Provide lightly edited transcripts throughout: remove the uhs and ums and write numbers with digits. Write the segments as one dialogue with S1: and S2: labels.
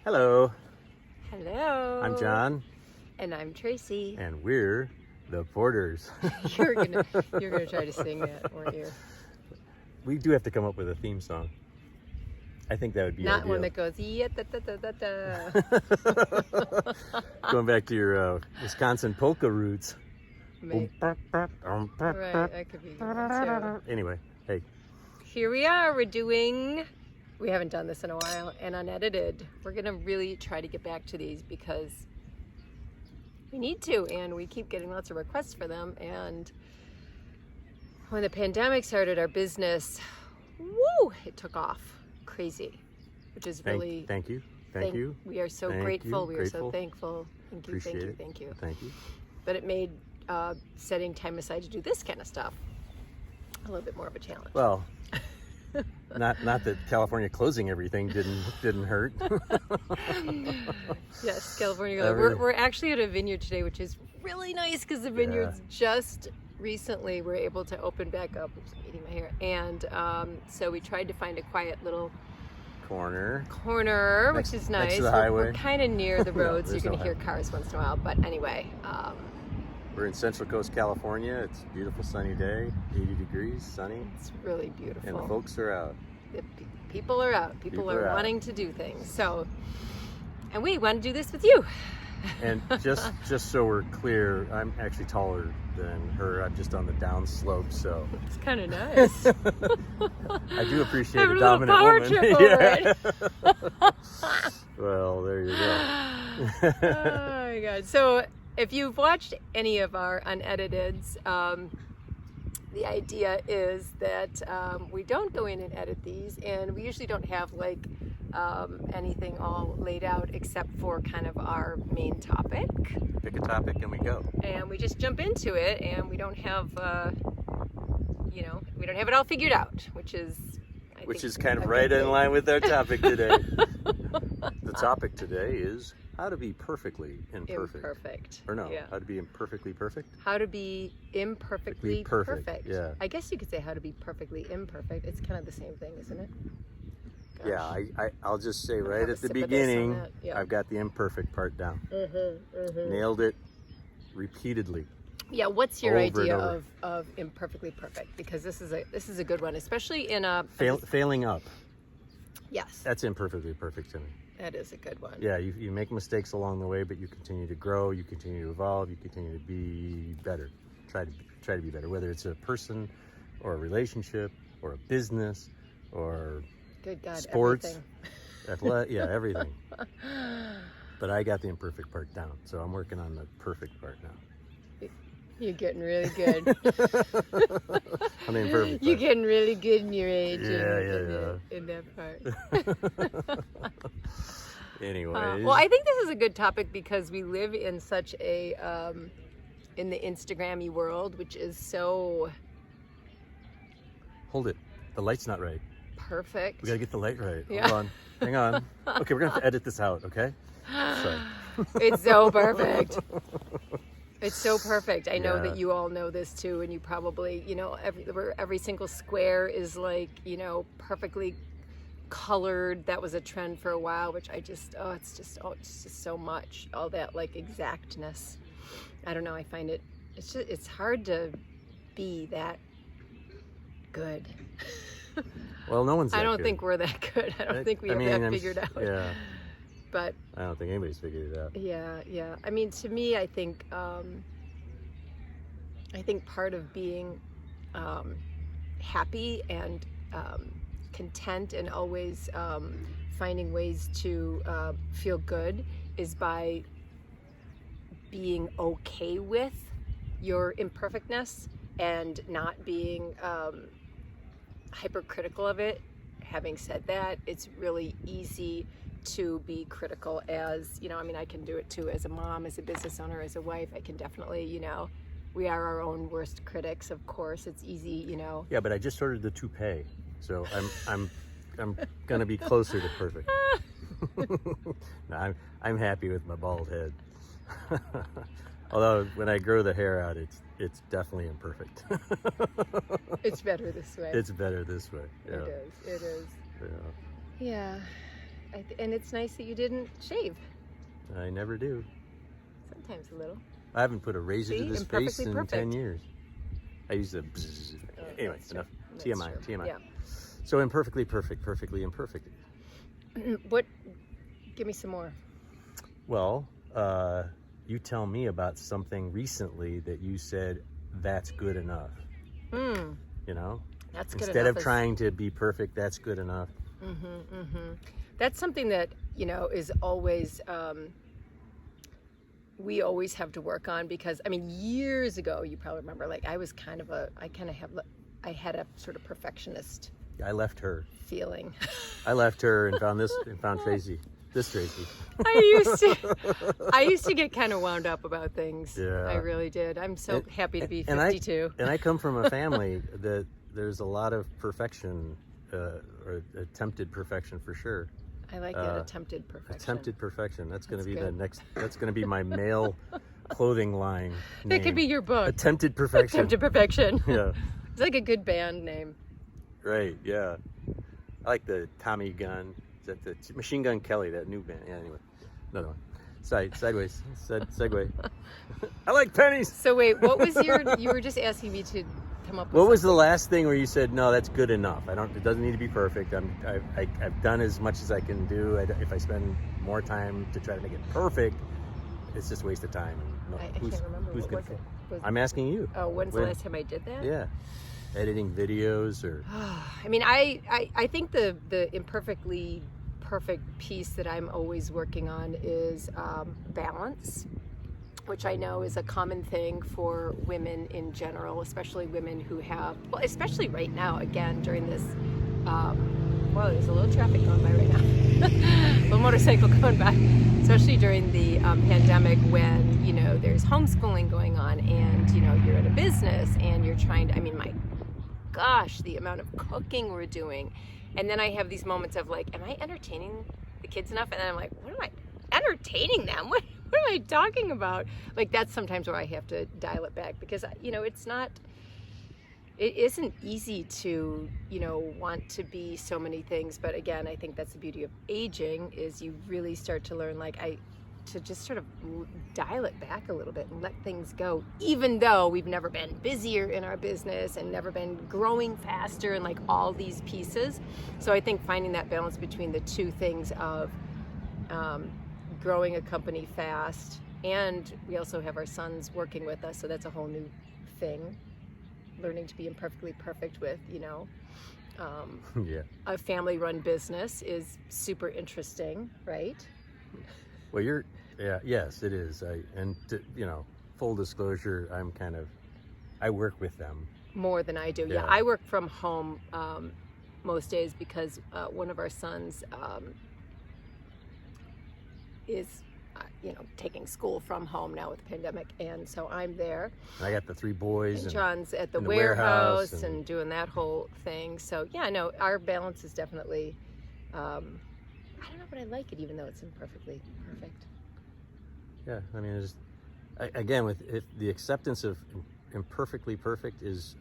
S1: Hello,
S2: Hello.
S1: I'm John,
S2: And I'm Tracy.
S1: and we're the Porters.
S2: You're gonna try to sing that, weren't you?
S1: We do have to come up with a theme song. I think that would be
S2: Not
S1: ideal.
S2: one that goes yeah da da da da da.
S1: Going back to your Wisconsin polka roots.
S2: Right, that could be good too.
S1: Anyway, hey,
S2: Here we are. We haven't done this in a while, and unedited. We're gonna really try to get back to these because we need to, and we keep getting lots of requests for them. And when the pandemic started, our business, it took off crazy, which is really
S1: thank you.
S2: We are so
S1: Thank
S2: grateful.
S1: you.
S2: We are so thankful. Thank you.
S1: Appreciate it.
S2: Thank you.
S1: Thank you.
S2: But it made setting time aside to do this kind of stuff a little bit more of a challenge.
S1: Well, not that California closing everything didn't hurt.
S2: Yes, California.
S1: Everything.
S2: We're actually at a vineyard today, which is really nice because the vineyards just recently were able to open back up. Oops, I'm eating my hair. And so we tried to find a quiet little
S1: Corner,
S2: which is nice.
S1: next to the highway.
S2: We're kind of near the road, so you're
S1: there's
S2: going
S1: no
S2: to hear cars once in a while. But anyway,
S1: We're in Central Coast, California. It's a beautiful sunny day, 80 degrees, sunny,
S2: it's really beautiful.
S1: and the folks are out.
S2: The people are out. People are
S1: out.
S2: wanting to do things. So, and we want to do this with you.
S1: And just so we're clear, I'm actually taller than her. I'm just on the down slope, so
S2: It's kind of nice.
S1: I do appreciate
S2: Have
S1: a
S2: a little
S1: dominant
S2: power
S1: woman.
S2: trip over
S1: Well, there you go.
S2: Oh my god. So if you've watched any of our unediteds, the idea is that we don't go in and edit these, and we usually don't have like anything all laid out except for kind of our main topic,
S1: Pick a topic and we go.
S2: and we just jump into it, and we don't have we don't have it all figured out, which is
S1: Kind of right in line with our topic today. The topic today is how to be perfectly imperfect. Or no,
S2: Yeah.
S1: how to be imperfectly perfect?
S2: How to be imperfectly
S1: Perfect,
S2: perfect.
S1: yeah.
S2: I guess you could say how to be perfectly imperfect. It's kind of the same thing, isn't it? Gosh.
S1: Yeah, I'll just say
S2: I'll
S1: right
S2: have a
S1: at the
S2: sip of this on
S1: beginning,
S2: that, yeah.
S1: I've got the imperfect part down.
S2: Mm-hmm.
S1: Nailed it repeatedly.
S2: Yeah, what's your
S1: Over and
S2: idea
S1: over.
S2: of imperfectly perfect? Because this is a good one, especially in a
S1: Failing up,
S2: yes,
S1: that's imperfectly perfect to me.
S2: that is a good one.
S1: Yeah, you make mistakes along the way, but you continue to grow, you continue to evolve, you continue to be better. Try to be better, whether it's a person or a relationship or a business or
S2: Good God,
S1: sports,
S2: everything.
S1: everything. But I got the imperfect part down, so I'm working on the perfect part now.
S2: You're getting really good.
S1: On the imperfect
S2: You're
S1: part.
S2: getting really good in your age.
S1: Yeah.
S2: In that part.
S1: Anyways.
S2: Well, I think this is a good topic because we live in such a in the Instagram-y world, which is so
S1: Hold it. The light's not right.
S2: perfect.
S1: We gotta get the light right.
S2: Yeah.
S1: Hold on. Hang on. Okay, we're gonna have to edit this out, okay? Sorry.
S2: It's so perfect. It's so perfect. I know
S1: Yeah.
S2: that you all know this too, and you probably, every single square is like, perfectly colored. That was a trend for a while, which I just, it's just so much. All that like exactness. I don't know. I find it's hard to be that good.
S1: Well, no one's that
S2: I don't
S1: good.
S2: think we're that good. I don't think we have that figured out.
S1: Yeah.
S2: But
S1: I don't think anybody's figured it out.
S2: yeah. I mean, to me, I think part of being happy and content and always finding ways to feel good is by being okay with your imperfectness and not being hypercritical of it. Having said that, it's really easy to be critical as, I can do it too as a mom, as a business owner, as a wife. I can definitely, we are our own worst critics, of course. It's easy,
S1: Yeah, but I just ordered the toupee, so I'm gonna be closer to perfect. No, I'm happy with my bald head. Although when I grow the hair out, it's definitely imperfect.
S2: It's better this way.
S1: It's better this way. Yeah.
S2: It is.
S1: Yeah.
S2: Yeah. And it's nice that you didn't shave.
S1: I never do.
S2: Sometimes a little.
S1: I haven't put a razor to this face in
S2: perfect.
S1: 10 years. I use a bzzz. Anyway, enough. TMI.
S2: True.
S1: TMI.
S2: Yeah.
S1: So imperfectly perfect, perfectly imperfect.
S2: What? Give me some more.
S1: Well, you tell me about something recently that you said that's good enough. You know?
S2: That's good
S1: Instead
S2: enough.
S1: of trying to be perfect, that's good enough.
S2: That's something that, is always, we always have to work on because, years ago, you probably remember, like I had a sort of perfectionist
S1: I left her.
S2: feeling.
S1: I left her and found Tracy. This Tracy.
S2: I used to get kind of wound up about things.
S1: Yeah.
S2: I really did. I'm so happy to be 52.
S1: And I come from a family that there's a lot of perfection, or attempted perfection for sure.
S2: I like that, attempted perfection.
S1: Attempted perfection. That's going to be
S2: good.
S1: That's going to be my male clothing line name.
S2: That could be your book.
S1: Attempted perfection.
S2: Attempted perfection.
S1: Yeah.
S2: It's like a good band name.
S1: Right. Yeah. I like the Tommy Gun. Is that the Machine Gun Kelly? That new band. Yeah. Anyway, another one. Sideways. Segue. I like pennies.
S2: So wait, what was you were just asking me to come up with
S1: What was the
S2: something.
S1: last thing where you said, no, that's good enough? It doesn't need to be perfect. I've done as much as I can do. If I spend more time to try to make it perfect, it's just a waste of time. No,
S2: I can't remember.
S1: Who's
S2: What
S1: gonna,
S2: was it?
S1: I'm asking you.
S2: Oh, when's the last time I did that?
S1: Yeah. Editing videos or...
S2: I think the imperfectly perfect piece that I'm always working on is balance, which I know is a common thing for women in general, especially women who have, well, especially right now, again, during this, whoa, there's a little traffic going by right now, a little motorcycle going by, especially during the pandemic when, there's homeschooling going on and, you're in a business and you're trying to, my gosh, the amount of cooking we're doing. And then I have these moments of like, am I entertaining the kids enough? And then I'm like, what am I entertaining them? What am I talking about? Like, that's sometimes where I have to dial it back because, it isn't easy to, want to be so many things. But again, I think that's the beauty of aging is you really start to learn, to just sort of dial it back a little bit and let things go, even though we've never been busier in our business and never been growing faster and like all these pieces. So I think finding that balance between the two things of growing a company fast, and we also have our sons working with us, so that's a whole new thing, learning to be imperfectly perfect with,
S1: Yeah.
S2: a family-run business is super interesting, right?
S1: Well, yes, it is. Full disclosure, I work with them.
S2: More than I do. Yeah, I work from home most days because one of our sons is, taking school from home now with the pandemic, and so I'm there.
S1: And I got the 3 boys.
S2: And John's at the
S1: in
S2: warehouse and doing that whole thing. So yeah, no, our balance is definitely. I don't know, but I like it, even though it's imperfectly perfect.
S1: Yeah, again, with the acceptance of imperfectly perfect is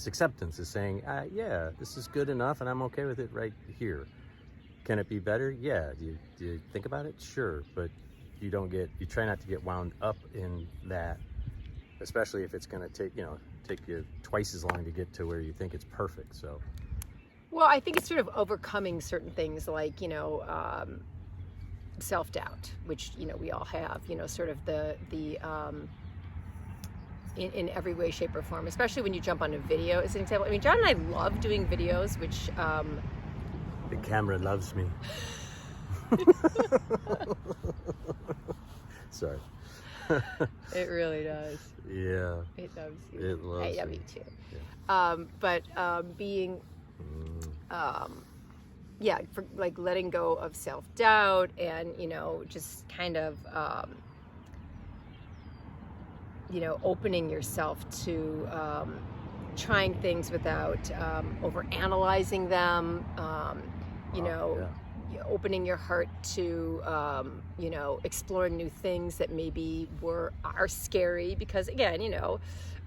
S1: acceptance, is saying, yeah, this is good enough, and I'm okay with it right here. Can it be better? Yeah. Do you think about it? Sure, but you try not to get wound up in that, especially if it's going to take you twice as long to get to where you think it's perfect. So.
S2: Well, I think it's sort of overcoming certain things like, self-doubt, which, we all have, sort of in every way, shape, or form, especially when you jump on a video as an example. John and I love doing videos, which...
S1: the camera loves me. Sorry.
S2: It really does.
S1: Yeah.
S2: It loves you.
S1: It loves
S2: I love you too.
S1: Yeah.
S2: But being... for like letting go of self-doubt and, just kind of, opening yourself to trying things without over-analyzing them, opening your heart to, exploring new things that maybe are scary because, again,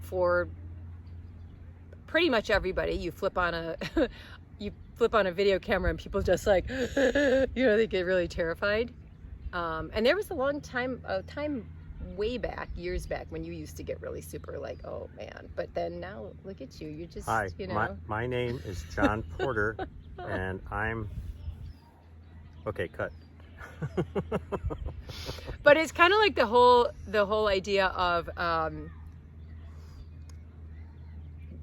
S2: for pretty much everybody, you flip on flip on a video camera and people just like, they get really terrified. And there was a time way back, years back, when you used to get really super like, oh man. But then now, look at you. You just,
S1: Hi, my name is John Porter, and I'm... Okay, cut.
S2: But it's kind of like the whole idea of,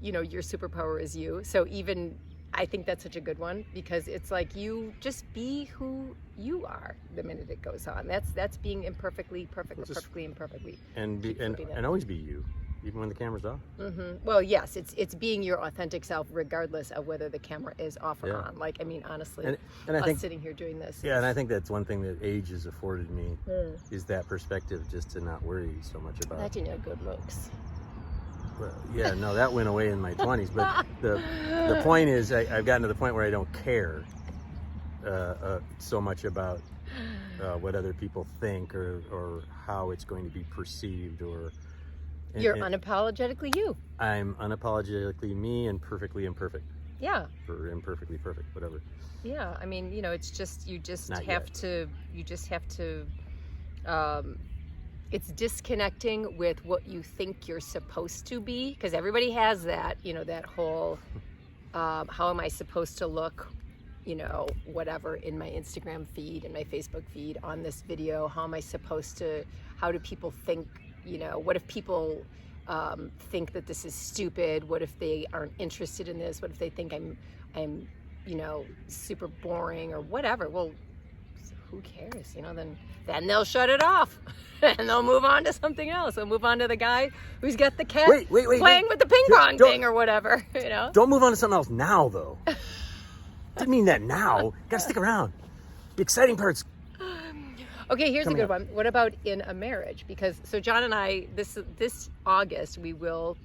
S2: your superpower is you. So even, I think that's such a good one, because it's like, you just be who you are the minute it goes on. That's being imperfectly perfect, or perfectly imperfectly.
S1: And always be you, even when the camera's off.
S2: Mm-hmm. Well, yes, it's being your authentic self, regardless of whether the camera is off or on. Like, I mean, honestly,
S1: and I think
S2: sitting here doing this.
S1: Yeah, and I think that's one thing that age has afforded me, is that perspective, just to not worry so much about.
S2: That you know, good looks.
S1: Well, yeah, no, that went away in my 20s. But the point is, I've gotten to the point where I don't care so much about what other people think or how it's going to be perceived. You're
S2: unapologetically you. I'm
S1: unapologetically me and perfectly imperfect.
S2: Yeah.
S1: Or imperfectly perfect, whatever.
S2: Yeah, I mean, it's just, you just have to. It's disconnecting with what you think you're supposed to be, because everybody has that, that whole, how am I supposed to look, whatever, in my Instagram feed and my Facebook feed, on this video, how am I supposed to, how do people think, what if people think that this is stupid? What if they aren't interested in this? What if they think I'm super boring or whatever? Well, who cares? Then they'll shut it off and they'll move on to something else. They'll move on to the guy who's got the cat playing with the ping pong thing or whatever.
S1: Don't move on to something else now, though. Didn't mean that now. You gotta stick around. The exciting part's...
S2: Okay, here's a good one. What about in a marriage? Because so John and I, this August, we will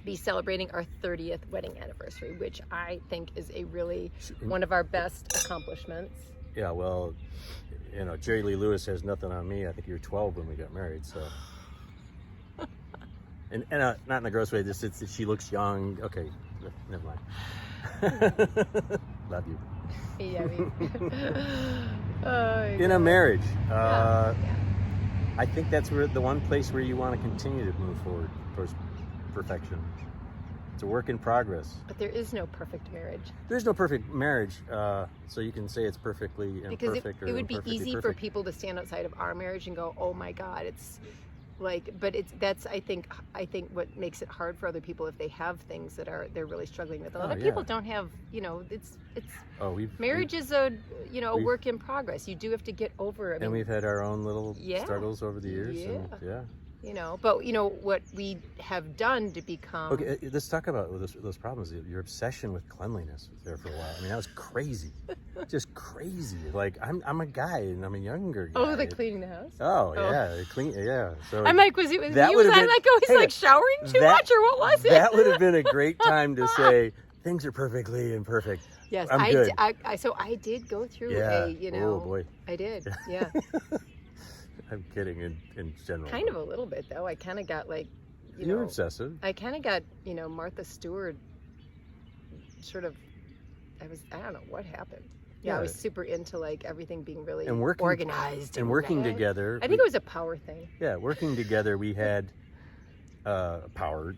S2: be celebrating our 30th wedding anniversary, which I think is a really one of our best accomplishments.
S1: Yeah, well, Jerry Lee Lewis has nothing on me. I think you were 12 when we got married, so. and not in a gross way. Just she looks young. Okay, never mind. Love you.
S2: Yeah,
S1: in a marriage, I think that's the one place where you want to continue to move forward towards perfection. It's a work in progress.
S2: But there is no perfect marriage.
S1: There's no perfect marriage, so you can say it's perfectly imperfect.
S2: Because it would be easy for people to stand outside of our marriage and go, "Oh my God, it's like." But that's I think what makes it hard for other people if they have things that they're really struggling with. A lot of people don't have. It's. Marriage is a work in progress. You do have to get over.
S1: And we've had our own little struggles over the years.
S2: Yeah. But what we have done to become.
S1: Okay, let's talk about those problems. Your obsession with cleanliness was there for a while. I mean, that was crazy, just crazy. Like I'm a guy and I'm a younger guy.
S2: Oh, cleaning the house.
S1: Yeah, yeah. So
S2: I'm like, was it with you? Was I like always showering too much, or what was it?
S1: That would have been a great time to say things are perfectly imperfect.
S2: Yes,
S1: I'm good.
S2: So I did go through
S1: Oh boy.
S2: I did. Yeah.
S1: I'm kidding in general.
S2: Kind of a little bit though. I kind of got like,
S1: You're obsessive.
S2: I kind of got, Martha Stewart sort of, I don't know what happened. Yeah, I was super into like everything being really organized.
S1: And working together.
S2: I think it was a power thing.
S1: Yeah, working together we had a power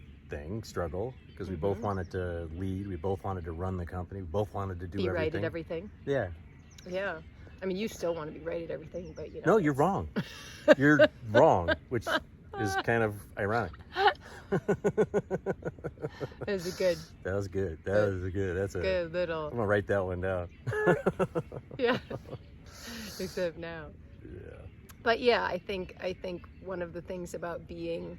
S1: struggle, because we both wanted to lead, we both wanted to run the company, we both wanted to do
S2: be
S1: everything.
S2: Right at everything.
S1: Yeah.
S2: Yeah. I mean, you still want to be right at everything, but
S1: No, you're wrong. You're wrong, which is kind of ironic.
S2: That was good.
S1: That's a
S2: good little.
S1: I'm gonna write that one down.
S2: Yeah. Except now.
S1: Yeah.
S2: But yeah, I think one of the things about being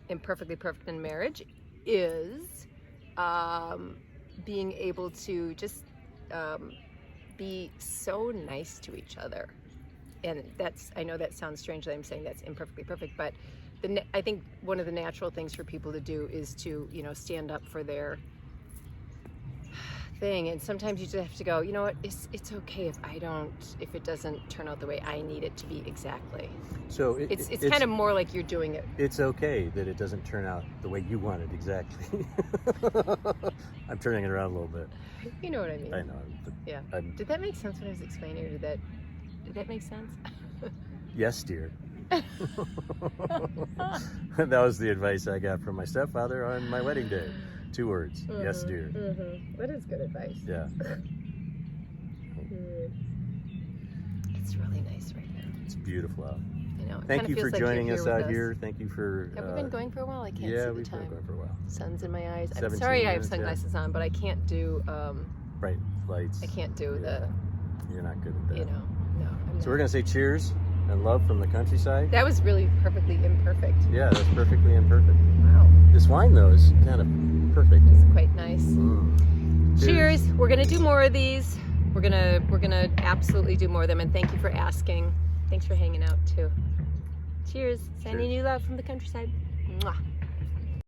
S2: imperfectly perfect in marriage is being able to just be so nice to each other. And I know that sounds strange that I'm saying that's imperfectly perfect, but I think one of the natural things for people to do is to, stand up for their thing, and sometimes you just have to go, you know what, it's okay if it doesn't turn out the way I need it to be exactly.
S1: So
S2: It's kind of more like you're doing it.
S1: It's okay that it doesn't turn out the way you want it exactly. I'm turning it around a little bit.
S2: You know what I mean?
S1: I know.
S2: Yeah. Did that make sense when I was explaining, or did that make sense?
S1: Yes, dear. That was the advice I got from my stepfather on my wedding day. 2 words. Yes, dear.
S2: That is good advice.
S1: Yeah.
S2: It's really nice right now.
S1: It's beautiful out.
S2: I know. It
S1: Thank
S2: kinda
S1: you for
S2: feels like you're
S1: joining us
S2: with
S1: out here. Thank you for...
S2: Have we been going for a while? I can't see
S1: yeah,
S2: the
S1: we've
S2: time.
S1: been going for a while.
S2: Sun's in my eyes. I'm
S1: 17
S2: sorry I have
S1: minutes, yeah.
S2: sunglasses on, but I can't do...
S1: Bright lights.
S2: I can't do
S1: You're not good at that.
S2: the... No. I'm
S1: So we're going to say cheers and love from the countryside.
S2: That was really perfectly imperfect.
S1: Yeah, that's perfectly imperfect.
S2: Wow.
S1: This wine, though, is kind of perfect.
S2: It's quite nice.
S1: Mm.
S2: Cheers. We're gonna do more of these. We're gonna absolutely do more of them, and thank you for asking. Thanks for hanging out too. Cheers. Sending you love from the countryside. Mwah.